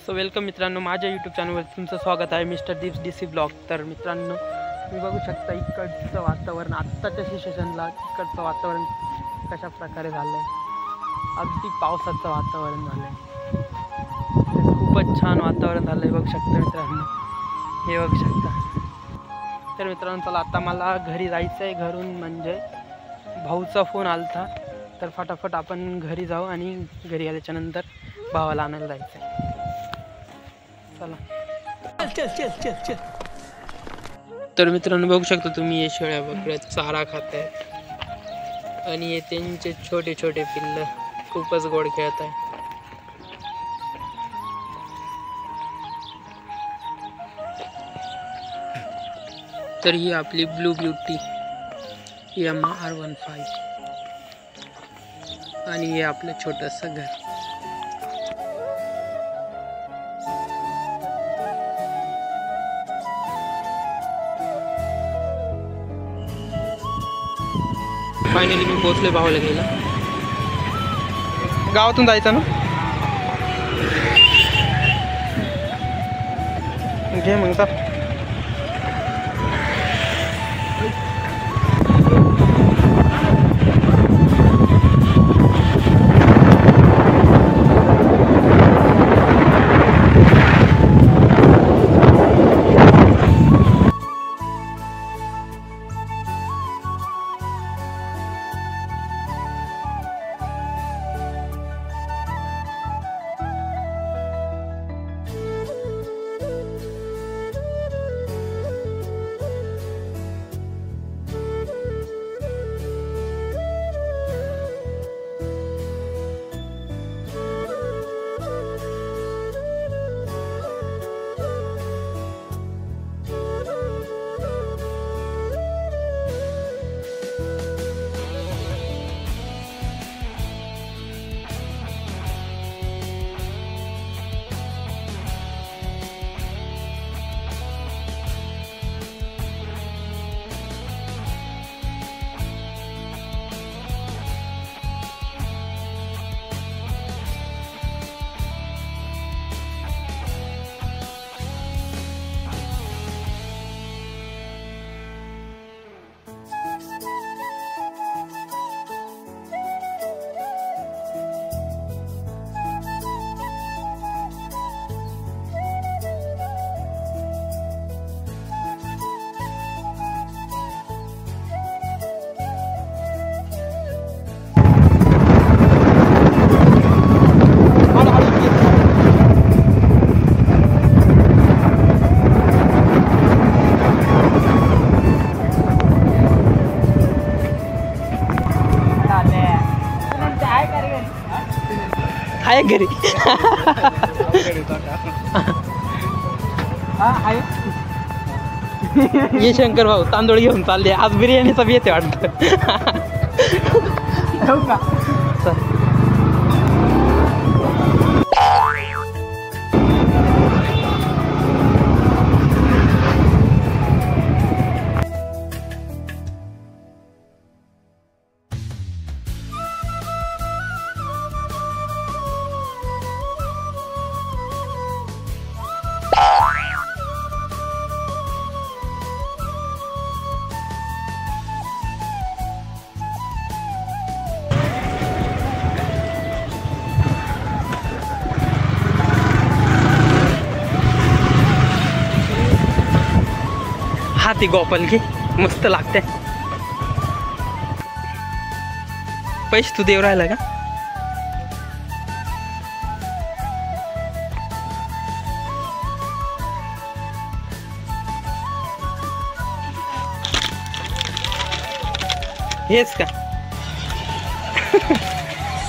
So welcome मित्रांनो, माझ्या YouTube चॅनलवर तुमचं स्वागत आहे मिस्टर दीप्स DC ब्लॉग। तर मित्रांनो, तुम्ही बघू शकता इकडचं वातावरण, आत्ताच्या सिच्युएशनला इकडचं वातावरण कशा प्रकारे झालं आहे। अगदी पावसाचं वातावरण झालं आहे, खूपच छान वातावरण झालं आहे। बघू शकता मित्रांनो, हे बघू शकता। तर मित्रांनो, चला आता मला घरी जायचं आहे। घरून म्हणजे भाऊचा फोन आलता, तर फटाफट आपण घरी जाऊ आणि घरी आल्याच्या नंतर भावाला आणायला जायचं आहे। चला चल चल चल चल। तर मित्रांनो, बघू शकता तुम्ही, हे शेळ्या बकऱ्या चारा खात आहेत आणि हे त्यांचे छोटे छोटे पिल्लं खूपच गोड खेळत आहे। तर ही आपली ब्लू ब्युटी Yamaha R15 आणि हे आपलं छोटंसं घर। फायनली मी पोहोचले भावाला घ्यायला। गावातून जायचं ना, घे मग तर। आहे घरी ये शंकर भाऊ तांदूळ घेऊन चालले। आज बिर्याणीचा बेत आहे वाटतं। हाती गोपाल की मस्त लागते। पैसे तू देव राहिला का? हेच का?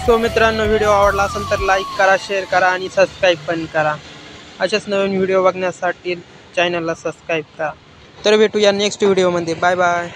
सो मित्रांनो, व्हिडिओ आवडला असेल तर लाईक करा, शेअर करा आणि सबस्क्राईब पण करा। अशाच नवीन व्हिडिओ बघण्यासाठी चॅनलला सबस्क्राईब करा। तर भेटूया नेक्स्ट व्हिडिओमध्ये। Bye bye.